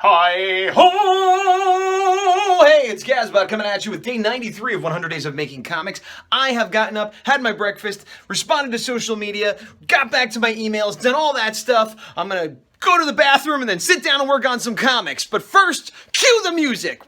Hi ho! Hey, it's Gazbot coming at you with day 93 of 100 Days of Making Comics. I have gotten up, had my breakfast, responded to social media, got back to my emails, done all that stuff. I'm gonna go to the bathroom and then sit down and work on some comics. But first, cue the music!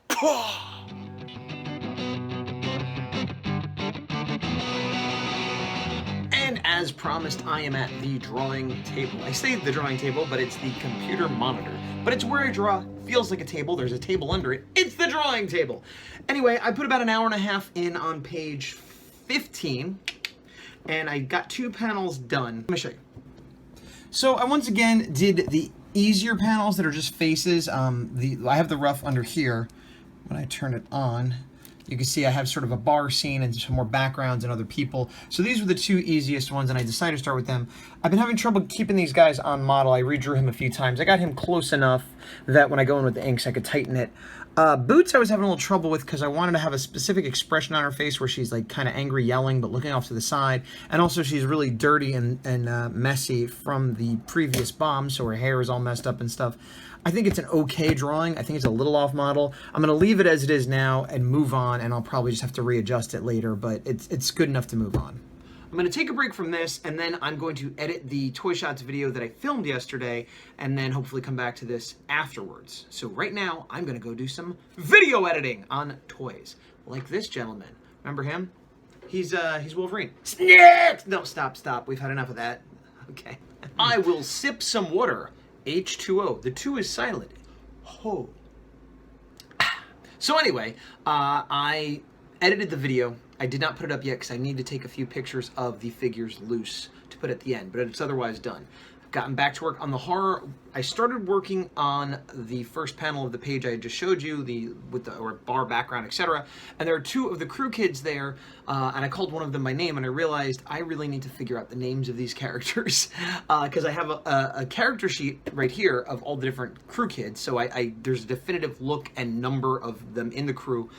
And as promised, I am at the drawing table. I say the drawing table, but it's the computer monitor. But it's where I draw. Feels like a table. There's a table under it. It's the drawing table. Anyway, I put about an hour and a half in on page 15, and I got 2 panels done. Let me show you. So I once again did the easier panels that are just faces. I have the rough under here. When I turn it on, you can see I have sort of a bar scene and some more backgrounds and other people. So these were the 2 easiest ones, and I decided to start with them. I've been having trouble keeping these guys on model. I redrew him a few times. I got him close enough that when I go in with the inks, I could tighten it. Boots I was having a little trouble with because I wanted to have a specific expression on her face where she's like kind of angry yelling but looking off to the side. And also she's really dirty and messy from the previous bomb, so her hair is all messed up and stuff. I think it's an okay drawing. I think it's a little off model. I'm going to leave it as it is now and move on, and I'll probably just have to readjust it later, but it's good enough to move on. I'm going to take a break from this, and then I'm going to edit the Toy Shots video that I filmed yesterday, and then hopefully come back to this afterwards. So right now, I'm going to go do some video editing on toys, like this gentleman. Remember him? He's Wolverine. Snip! No, stop. We've had enough of that. Okay. I will sip some water. H2O. The 2 is silent. Ho. So anyway, I edited the video. I did not put it up yet because I need to take a few pictures of the figures loose to put at the end, but it's otherwise done. I've gotten back to work on the horror. I started working on the first panel of the page I just showed you, with the bar background, etc. And there are 2 of the crew kids there, and I called one of them by name, and I realized I really need to figure out the names of these characters because I have a character sheet right here of all the different crew kids. So there's a definitive look and number of them in the crew.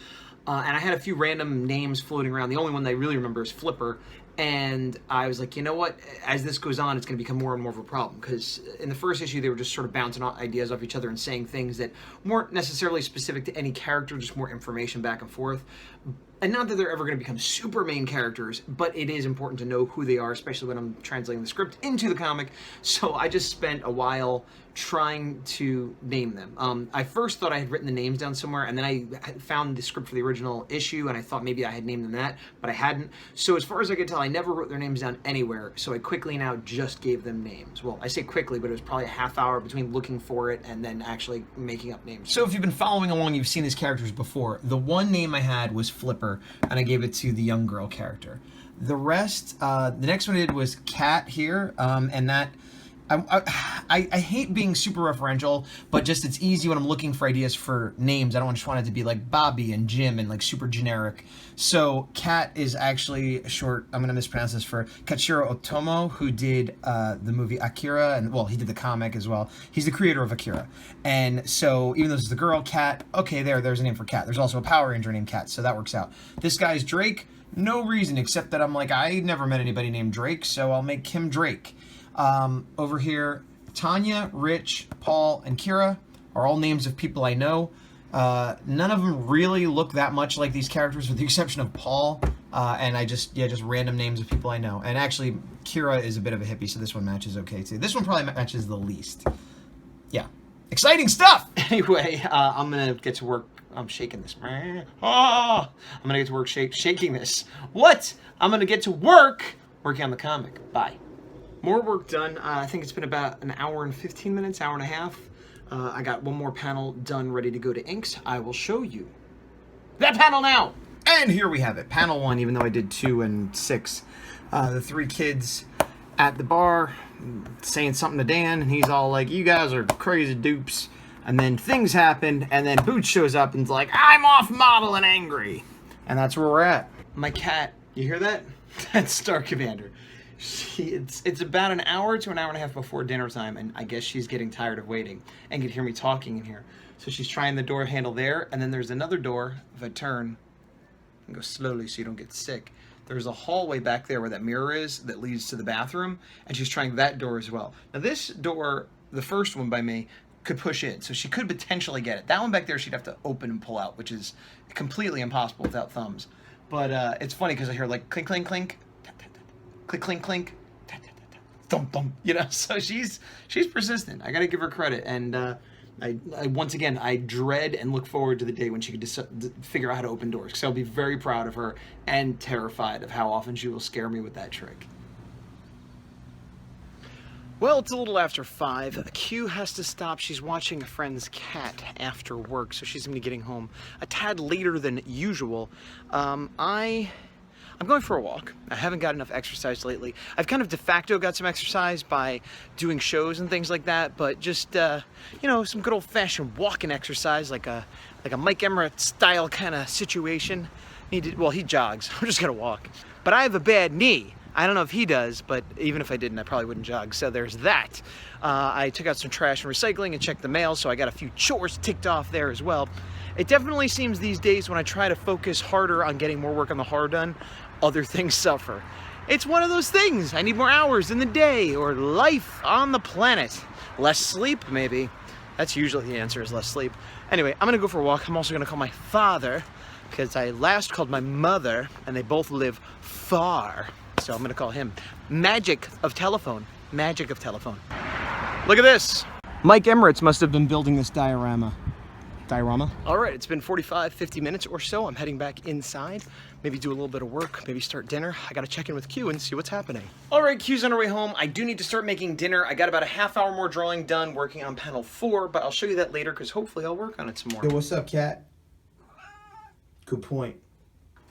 And I had a few random names floating around. The only one that I really remember is Flipper. And I was like, you know what? As this goes on, it's going to become more and more of a problem. Because in the first issue, they were just sort of bouncing ideas off each other and saying things that weren't necessarily specific to any character, just more information back and forth. And not that they're ever going to become super main characters, but it is important to know who they are, especially when I'm translating the script into the comic. So I just spent a while trying to name them. I first thought I had written the names down somewhere, and then I found the script for the original issue, and I thought maybe I had named them that, but I hadn't. So as far as I could tell, I never wrote their names down anywhere, so I quickly now just gave them names. Well, I say quickly, but it was probably a half hour between looking for it and then actually making up names. So if you've been following along, you've seen these characters before. The one name I had was Flipper, and I gave it to the young girl character. The rest, the next one I did was Cat here, and that, I hate being super referential, but just it's easy when I'm looking for ideas for names. I don't just want it to be like Bobby and Jim and like super generic. So Cat is actually short, I'm going to mispronounce this, for Kachiro Otomo, who did the movie Akira, and well, he did the comic as well. He's the creator of Akira. And so even though this is the girl, Cat, okay, there's a name for Cat. There's also a Power Ranger named Cat, so that works out. This guy's Drake, no reason except that I'm like, I never met anybody named Drake, so I'll make him Drake. Over here, Tanya, Rich, Paul, and Kira are all names of people I know. None of them really look that much like these characters, with the exception of Paul. And just random names of people I know. And actually, Kira is a bit of a hippie, so this one matches okay too. This one probably matches the least. Yeah. Exciting stuff! Anyway, I'm gonna get to work. I'm shaking this. I'm gonna get to work shaking this. What? I'm gonna get to work working on the comic. Bye. More work done. I think it's been about an hour and 15 minutes, hour and a half. I got one more panel done, ready to go to inks. I will show you that panel now. And here we have it. Panel 1, even though I did 2 and 6. The 3 kids at the bar saying something to Dan, and he's all like, you guys are crazy dupes. And then things happen, and then Boots shows up and's like, I'm off model and angry. And that's where we're at. My cat, you hear that? That's Star Commander. It's about an hour to an hour and a half before dinner time, and I guess she's getting tired of waiting and can hear me talking in here. So she's trying the door handle there, and then there's another door. If I turn and go slowly so you don't get sick, there's a hallway back there where that mirror is that leads to the bathroom, and she's trying that door as well. Now this door, the first one by me, could push in, so she could potentially get it. That one back there she'd have to open and pull out, which is completely impossible without thumbs. But it's funny because I hear like clink, clink, clink, click, clink, clink, thump, thump. You know, so she's persistent. I got to give her credit, and I once again, I dread and look forward to the day when she could figure out how to open doors, because I'll be very proud of her and terrified of how often she will scare me with that trick. Well, it's a little after 5. Q has to stop. She's watching a friend's cat after work, so she's going to be getting home a tad later than usual. I'm going for a walk. I haven't got enough exercise lately. I've kind of de facto got some exercise by doing shows and things like that, but just, you know, some good old-fashioned walking exercise, like a Mike Emertz style kind of situation. Well, he jogs. I'm just going to walk. But I have a bad knee. I don't know if he does, but even if I didn't, I probably wouldn't jog. So there's that. I took out some trash and recycling and checked the mail, so I got a few chores ticked off there as well. It definitely seems these days when I try to focus harder on getting more work on the horror done, other things suffer. It's one of those things. I need more hours in the day, or life on the planet. Less sleep, maybe. That's usually the answer, is less sleep. Anyway, I'm gonna go for a walk. I'm also gonna call my father, because I last called my mother, and they both live far. So I'm gonna call him. Magic of telephone. Magic of telephone. Look at this. Mike Emertz must have been building this diorama. All right, it's been 45, 50 minutes or so. I'm heading back inside, maybe do a little bit of work, maybe start dinner. I gotta check in with Q and see what's happening. All right, Q's on her way home. I do need to start making dinner. I got about a half hour more drawing done working on panel 4, but I'll show you that later because hopefully I'll work on it some more. Yo, what's up, cat? Good point.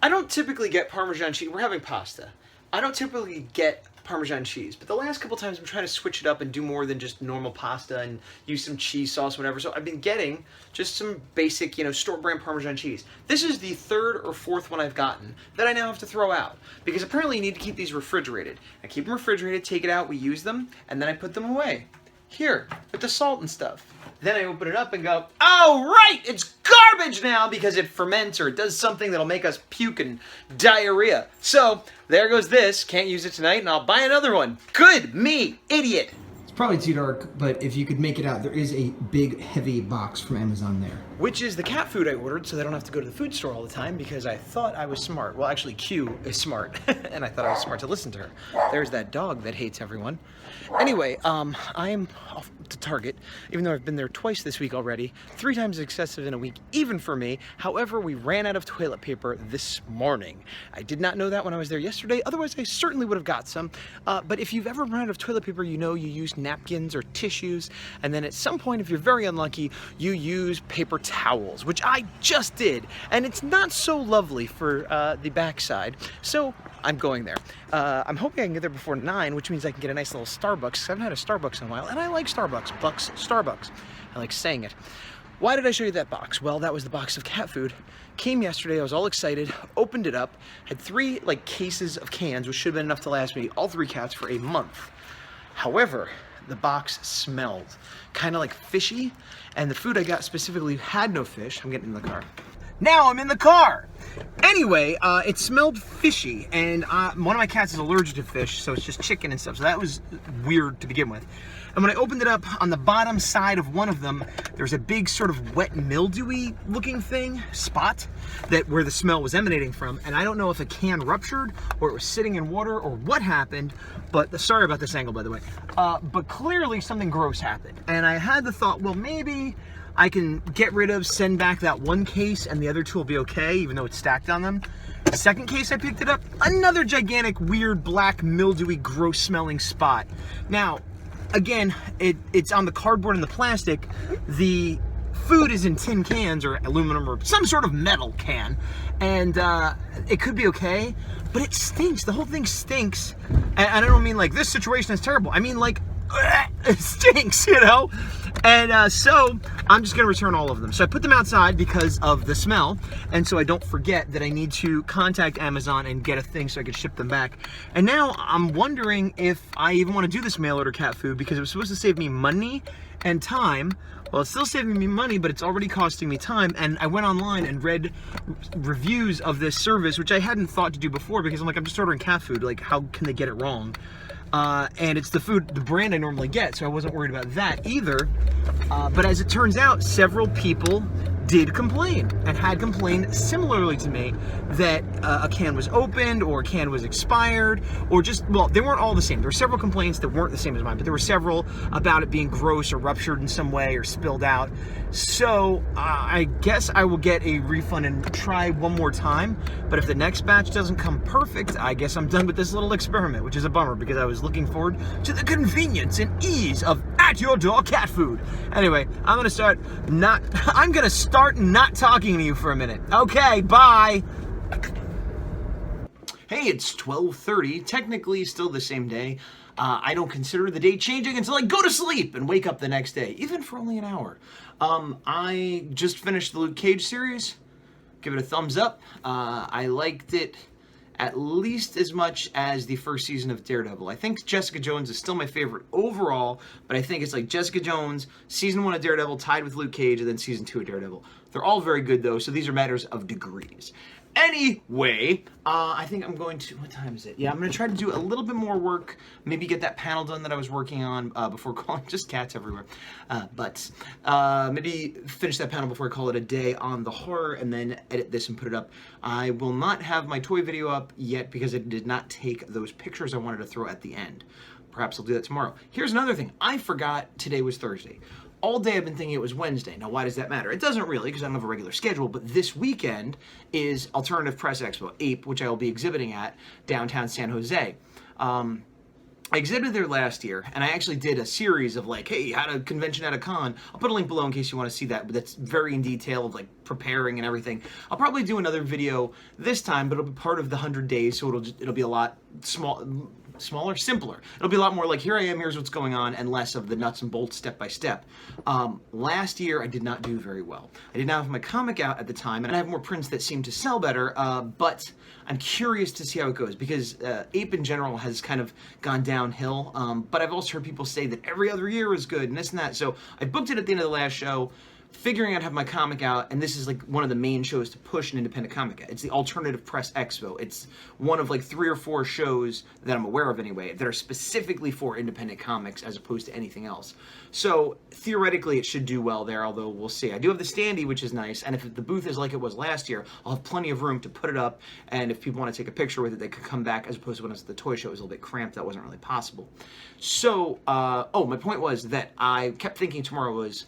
I don't typically get Parmesan cheese. We're having pasta. I don't typically get Parmesan cheese, but the last couple times I'm trying to switch it up and do more than just normal pasta and use some cheese sauce, whatever. So I've been getting just some basic, you know, store brand Parmesan cheese. This is the 3rd or 4th one I've gotten that I now have to throw out because apparently you need to keep these refrigerated. I keep them refrigerated, take it out, we use them, and then I put them away. Here, with the salt and stuff. Then I open it up and go, oh, right, it's garbage now because it ferments or it does something that'll make us puke and diarrhea. So there goes this. Can't use it tonight, and I'll buy another one. Good, me, idiot. It's probably too dark, but if you could make it out, there is a big, heavy box from Amazon there. Which is the cat food I ordered, so they don't have to go to the food store all the time because I thought I was smart. Well, actually, Q is smart, and I thought I was smart to listen to her. There's that dog that hates everyone. Anyway, I am off to Target, even though I've been there twice this week already, 3 times excessive in a week, even for me. However, we ran out of toilet paper this morning. I did not know that when I was there yesterday, otherwise I certainly would have got some. But if you've ever run out of toilet paper, you know you use napkins or tissues, and then at some point, if you're very unlucky, you use paper towels, which I just did, and it's not so lovely for the backside, so I'm going there. I'm hoping I can get there before 9, which means I can get a nice little Starbucks. I haven't had a Starbucks in a while, and I like Starbucks. Starbucks. I like saying it. Why did I show you that box? Well, that was the box of cat food. Came yesterday, I was all excited, opened it up, had 3 like cases of cans, which should have been enough to last me, all 3 cats, for a month. However, the box smelled kind of like fishy, and the food I got specifically had no fish. I'm getting in the car. Now I'm in the car! Anyway, it smelled fishy, and one of my cats is allergic to fish, so it's just chicken and stuff, so that was weird to begin with. And when I opened it up, on the bottom side of one of them, there's a big sort of wet mildewy looking spot, where the smell was emanating from, and I don't know if a can ruptured, or it was sitting in water, or what happened, but, sorry about this angle by the way, but clearly something gross happened. And I had the thought, well maybe I can send back that 1 case and the other 2 will be okay, even though it's stacked on them. The second case I picked it up, another gigantic, weird, black, mildewy, gross smelling spot. Now, again, it's on the cardboard and the plastic. The food is in tin cans or aluminum or some sort of metal can, and it could be okay, but it stinks. The whole thing stinks. And I don't mean like this situation is terrible. I mean like, it stinks, you know? And so I'm just gonna return all of them. So I put them outside because of the smell, and so I don't forget that I need to contact Amazon and get a thing so I can ship them back. And now I'm wondering if I even want to do this mail order cat food because it was supposed to save me money and time. Well, it's still saving me money, but it's already costing me time. And I went online and read reviews of this service, which I hadn't thought to do before because I'm just ordering cat food. Like, how can they get it wrong? and it's the brand I normally get, so I wasn't worried about that either. But as it turns out, several people did complain and had complained similarly to me that a can was opened or a can was expired or just, well, they weren't all the same. There were several complaints that weren't the same as mine, but there were several about it being gross or ruptured in some way or spilled out. So I guess I will get a refund and try one more time. But if the next batch doesn't come perfect, I guess I'm done with this little experiment, which is a bummer because I was looking forward to the convenience and ease of at your door cat food. Anyway, I'm gonna start not talking to you for a minute. Okay, bye. Hey, it's 12:30, technically still the same day. I don't consider the day changing until I go to sleep and wake up the next day, even for only an hour. I just finished the Luke Cage series. Give it a thumbs up. I liked it at least as much as the first season of Daredevil. I think Jessica Jones is still my favorite overall, but I think it's like Jessica Jones, season 1 of Daredevil tied with Luke Cage, and then season 2 of Daredevil. They're all very good though, so these are matters of degrees. Anyway, I think I'm going to, what time is it? Yeah, I'm going to try to do a little bit more work, maybe get that panel done that I was working on before calling, just cats everywhere, maybe finish that panel before I call it a day on the horror and then edit this and put it up. I will not have my toy video up yet because it did not take those pictures I wanted to throw at the end. Perhaps I'll do that tomorrow. Here's another thing. I forgot today was Thursday. All day I've been thinking it was Wednesday. Now, why does that matter? It doesn't really, because I don't have a regular schedule, but this weekend is Alternative Press Expo, APE, which I will be exhibiting at downtown San Jose. I exhibited there last year, and I actually did a series of like, hey, how to convention at a con. I'll put a link below in case you want to see that, but that's very in detail of like preparing and everything. I'll probably do another video this time, but it'll be part of the 100 days, so it'll be a lot smaller, simpler. It'll be a lot more like, here I am, here's what's going on, and less of the nuts and bolts step by step. Last year, I did not do very well. I did not have my comic out at the time, and I have more prints that seem to sell better, but I'm curious to see how it goes, because APE in general has kind of gone downhill, but I've also heard people say that every other year is good, and this and that, so I booked it at the end of the last show, figuring out how to have my comic out, and this is like one of the main shows to push an independent comic out. It's the Alternative Press Expo. It's one of like 3 or 4 shows that I'm aware of anyway that are specifically for independent comics as opposed to anything else. So theoretically it should do well there, although we'll see. I do have the standee, which is nice, and if the booth is like it was last year, I'll have plenty of room to put it up, and if people want to take a picture with it, they could come back, as opposed to when it was the toy show, it was a little bit cramped. That wasn't really possible. So, my point was that I kept thinking tomorrow was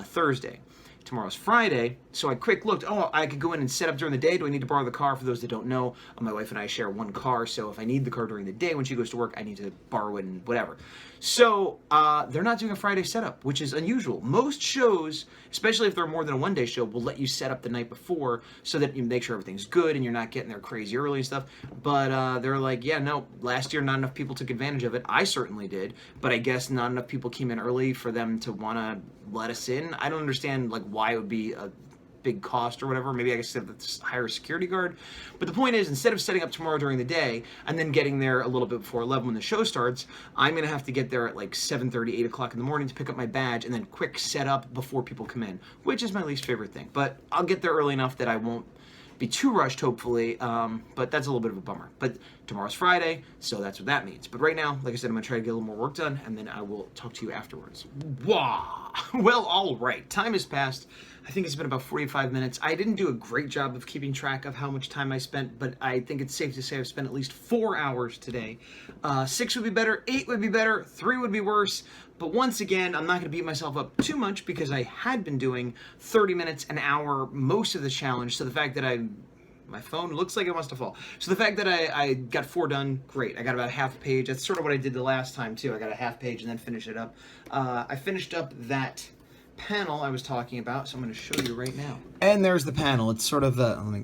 Thursday. Tomorrow's Friday, so I quick looked, oh, I could go in and set up during the day. Do I need to borrow the car? For those that don't know, my wife and I share one car, so if I need the car during the day when she goes to work, I need to borrow it and whatever. So they're not doing a Friday setup, which is unusual. Most shows, especially if they're more than a one-day show, will let you set up the night before so that you make sure everything's good and you're not getting there crazy early and stuff. But they're like, yeah, no, last year not enough people took advantage of it. I certainly did, but I guess not enough people came in early for them to want to let us in. I don't understand like why it would be a big cost or whatever. Maybe I guess hire a security guard. But the point is, instead of setting up tomorrow during the day and then getting there a little bit before 11 when the show starts, I'm going to have to get there at like 7:30, 8 o'clock in the morning to pick up my badge and then quick set up before people come in, which is my least favorite thing. But I'll get there early enough that I won't be too rushed, hopefully, but that's a little bit of a bummer. But tomorrow's Friday, so that's what that means. But right now, like I said, I'm going to try to get a little more work done, and then I will talk to you afterwards. Wah! Well, all right. Time has passed. I think it's been about 45 minutes. I didn't do a great job of keeping track of how much time I spent, but I think it's safe to say I've spent at least 4 hours today. 6 would be better, 8 would be better, 3 would be worse. But once again, I'm not going to beat myself up too much because I had been doing 30 minutes, an hour, most of the challenge. So the fact that my phone looks like it wants to fall. So the fact that I got 4 done, great. I got about a half page. That's sort of what I did the last time too. I got a half page and then finish it up. I finished up that panel I was talking about, so I'm going to show you right now. And there's the panel. It's sort of a...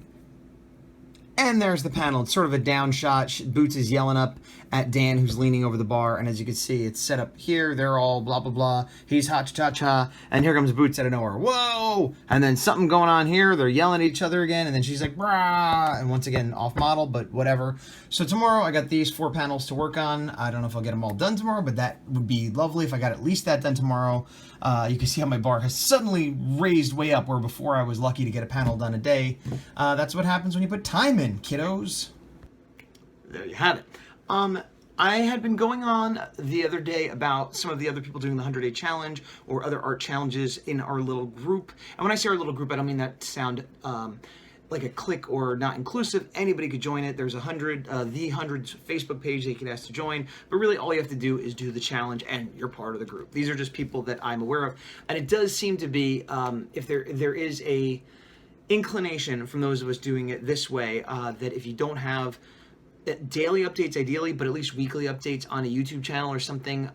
And there's the panel. It's sort of a down shot. Boots is yelling up at Dan, who's leaning over the bar. And as you can see, it's set up here. They're all blah, blah, blah. He's ha-cha-cha-cha. And here comes Boots out of nowhere. Whoa! And then something going on here. They're yelling at each other again. And then she's like, brah! And once again, off model, but whatever. So tomorrow, I got these 4 panels to work on. I don't know if I'll get them all done tomorrow, but that would be lovely if I got at least that done tomorrow. You can see how my bar has suddenly raised way up, where before I was lucky to get a panel done a day. That's what happens when you put time in, kiddos. There you have it. I had been going on the other day about some of the other people doing the 100-day challenge or other art challenges in our little group. And when I say our little group, I don't mean that to sound like a clique or not inclusive. Anybody could join it. There's the 100's Facebook page that you can ask to join. But really all you have to do is do the challenge and you're part of the group. These are just people that I'm aware of. And it does seem to be, if there is a inclination from those of us doing it this way, that if you don't have daily updates ideally, but at least weekly updates on a YouTube channel or something,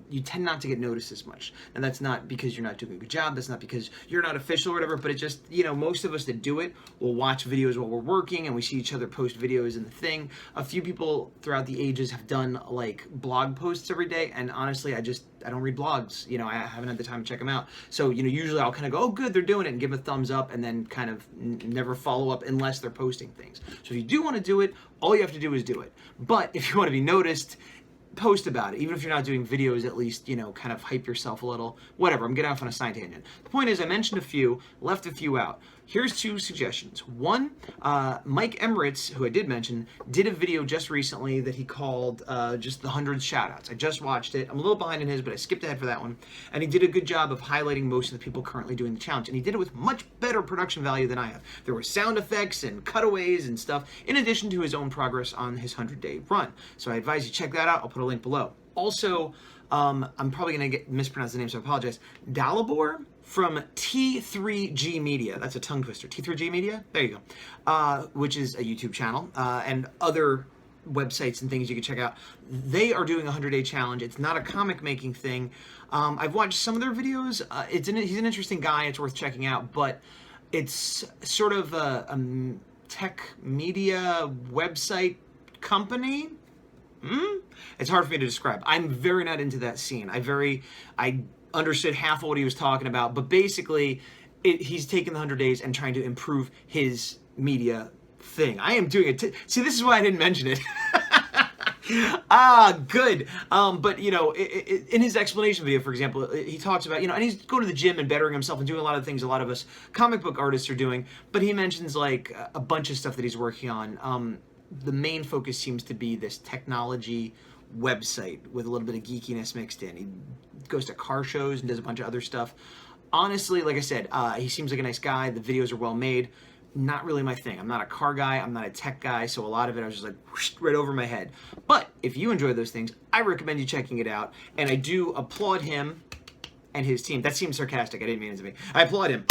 you tend not to get noticed as much. And that's not because you're not doing a good job, that's not because you're not official or whatever, but it just, you know, most of us that do it will watch videos while we're working and we see each other post videos in the thing. A few people throughout the ages have done like blog posts every day, and honestly, I don't read blogs. You know, I haven't had the time to check them out. So, you know, usually I'll kind of go, oh good, they're doing it, and give them a thumbs up, and then kind of never follow up unless they're posting things. So if you do want to do it, all you have to do is do it. But if you want to be noticed, post about it. Even if you're not doing videos, at least, you know, kind of hype yourself a little. Whatever, I'm getting off on a side tangent. The point is, I mentioned a few, left a few out. Here's two suggestions. One, Mike Emertz, who I did mention, did a video just recently that he called just the 100 shoutouts. I just watched it. I'm a little behind in his, but I skipped ahead for that one. And he did a good job of highlighting most of the people currently doing the challenge. And he did it with much better production value than I have. There were sound effects and cutaways and stuff, in addition to his own progress on his 100-day run. So I advise you check that out. I'll put a link below. Also, I'm probably going to mispronounce the name, so I apologize. Dalibor from T3G Media. That's a tongue twister. T3G Media? There you go. Which is a YouTube channel and other websites and things you can check out. They are doing a 100-day challenge. It's not a comic making thing. I've watched some of their videos. He's an interesting guy. It's worth checking out, but it's sort of a tech media website company. It's hard for me to describe. I'm very not into that scene. I understood half of what he was talking about, but basically he's taking the 100 days and trying to improve his media thing. I am doing it. See, this is why I didn't mention it. Good. But, you know, in his explanation video, for example, he talks about, you know, and he's going to the gym and bettering himself and doing a lot of things a lot of us comic book artists are doing, but he mentions, like, a bunch of stuff that he's working on. The main focus seems to be this technology website with a little bit of geekiness mixed in. He goes to car shows and does a bunch of other stuff. Honestly, like I said, he seems like a nice guy. The videos are well made. Not really my thing. I'm not a car guy. I'm not a tech guy. So a lot of it I was just like whoosh, right over my head. But if you enjoy those things, I recommend you checking it out. And I do applaud him and his team. That seems sarcastic. I didn't mean it to be. I applaud him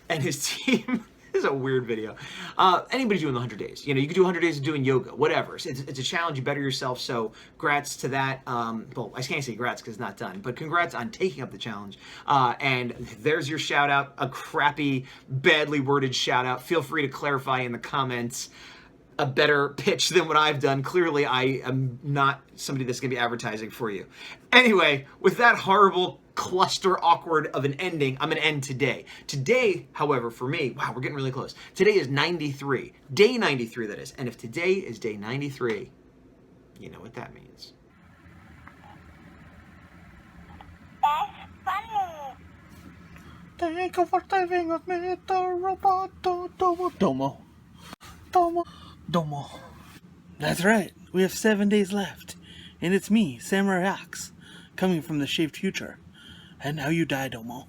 and his team. This is a weird video. Anybody doing the 100 days. You know, you could do 100 days of doing yoga, whatever. It's a challenge. You better yourself. So congrats to that. Well, I can't say congrats because it's not done, but congrats on taking up the challenge. And there's your shout out, a crappy, badly worded shout out. Feel free to clarify in the comments a better pitch than what I've done. Clearly, I am not somebody that's going to be advertising for you. Anyway, with that horrible cluster awkward of an ending, I'm going to end today. Today, however, for me, wow, we're getting really close. Today is 93. Day 93, that is. And if today is day 93, you know what that means. That's funny. Thank you for saving us, Mr. Roboto. Domo. That's right. We have 7 days left. And it's me, Samurai Axe, coming from the shaved future. And now you die, Domo.